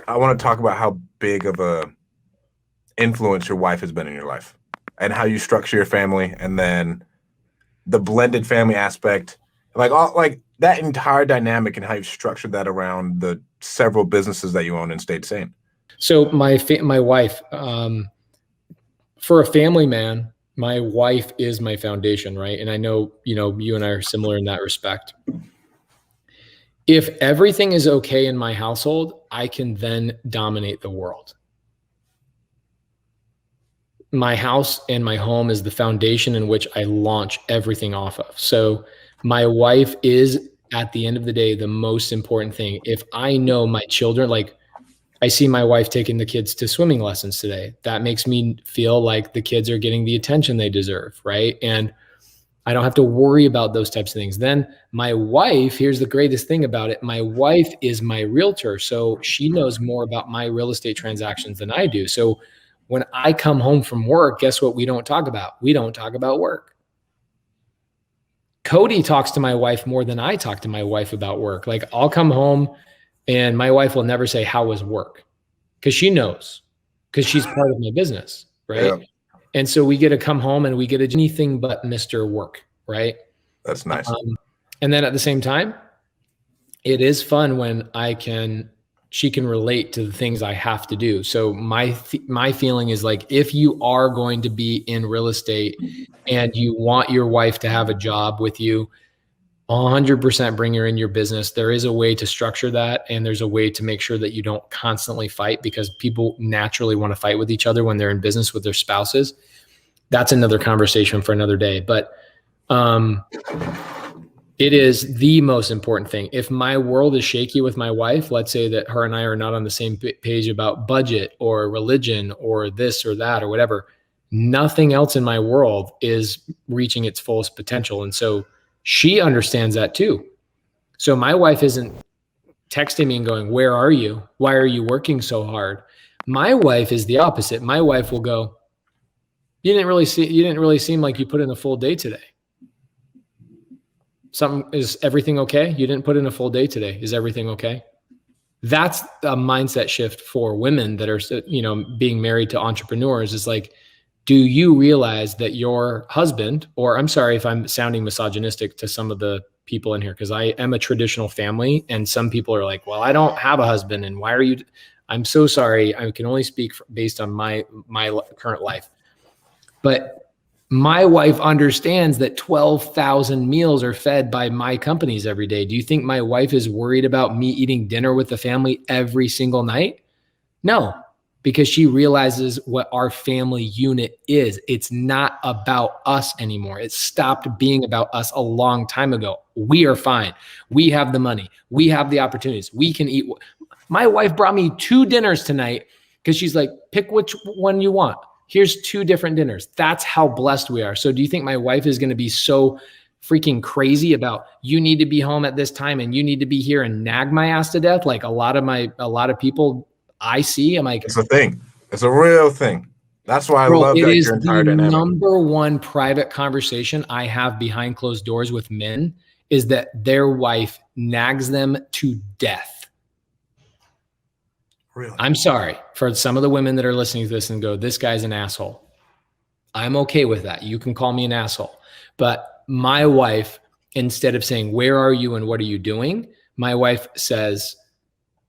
I want to talk about how big of a influence your wife has been in your life and how you structure your family, and then the blended family aspect, like that entire dynamic and how you've structured that around the several businesses that you own and stayed sane. So my wife, for a family man, my wife is my foundation, right? And I know, you and I are similar in that respect. If everything is okay in my household, I can then dominate the world. My house and my home is the foundation in which I launch everything off of. So my wife is, at the end of the day, the most important thing. If I know my children, like I see my wife taking the kids to swimming lessons today, that makes me feel like the kids are getting the attention they deserve, right? And I don't have to worry about those types of things. Then my wife, here's the greatest thing about it. My wife is my realtor. So she knows more about my real estate transactions than I do. So when I come home from work, guess what we don't talk about? We don't talk about work. Cody talks to my wife more than I talk to my wife about work. Like I'll come home and my wife will never say, how was work? Because she knows, because she's part of my business, right? Yeah. And so we get to come home and we get to anything but Mr. Work, right? That's nice. And then at the same time, it is fun when she can relate to the things I have to do. So my feeling is like, if you are going to be in real estate and you want your wife to have a job with you, 100% bring her in your business. There is a way to structure that. And there's a way to make sure that you don't constantly fight, because people naturally want to fight with each other when they're in business with their spouses. That's another conversation for another day. But it is the most important thing. If my world is shaky with my wife, let's say that her and I are not on the same page about budget or religion or this or that or whatever, nothing else in my world is reaching its fullest potential. And so she understands that too. So my wife isn't texting me and going, where are you? Why are you working so hard? My wife is the opposite. My wife will go, you didn't really seem like you put in a full day today. Is everything okay? You didn't put in a full day today. Is everything okay? That's a mindset shift for women that are, being married to entrepreneurs. Is like, do you realize that your husband, or I'm sorry if I'm sounding misogynistic to some of the people in here, because I am a traditional family, and some people are like, well, I don't have a husband, and why are you? I'm so sorry. I can only speak based on my current life. But my wife understands that 12,000 meals are fed by my companies every day. Do you think my wife is worried about me eating dinner with the family every single night? No. Because she realizes what our family unit is. It's not about us anymore. It stopped being about us a long time ago. We are fine. We have the money. We have the opportunities. We can eat. My wife brought me 2 dinners tonight because she's like, pick which one you want. Here's 2 different dinners. That's how blessed we are. So do you think my wife is going to be so freaking crazy about, you need to be home at this time and you need to be here, and nag my ass to death? Like a lot of people I see, I'm like, it's a thing. It's a real thing. That's why I love that your entire dynamic. It is the number one private conversation I have behind closed doors with men, is that their wife nags them to death. Really? I'm sorry for some of the women that are listening to this and go, this guy's an asshole. I'm okay with that. You can call me an asshole. But my wife, instead of saying, where are you and what are you doing? My wife says,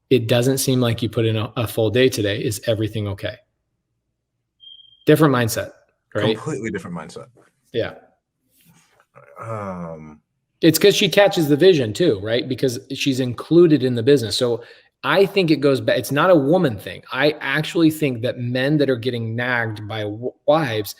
it doesn't seem like you put in a full day today. Is everything okay? Different mindset, right? Completely different mindset. Yeah. It's because she catches the vision too, right? Because she's included in the business. So I think it goes back. It's not a woman thing. I actually think that men that are getting nagged by wives,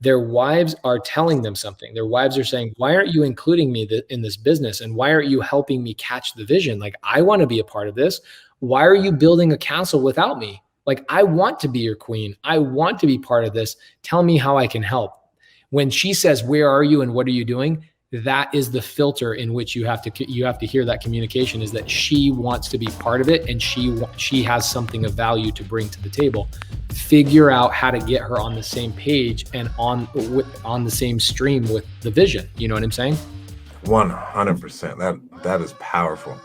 their wives are telling them something. Their wives are saying, why aren't you including me in this business? And why aren't you helping me catch the vision? Like, I want to be a part of this. Why are you building a castle without me? Like, I want to be your queen. I want to be part of this. Tell me how I can help. When she says, where are you and what are you doing? That is the filter in which you have to hear that communication, is that she wants to be part of it and she has something of value to bring to the table. Figure out how to get her on the same page and on the same stream with the vision. You know what I'm saying? 100%. That is powerful.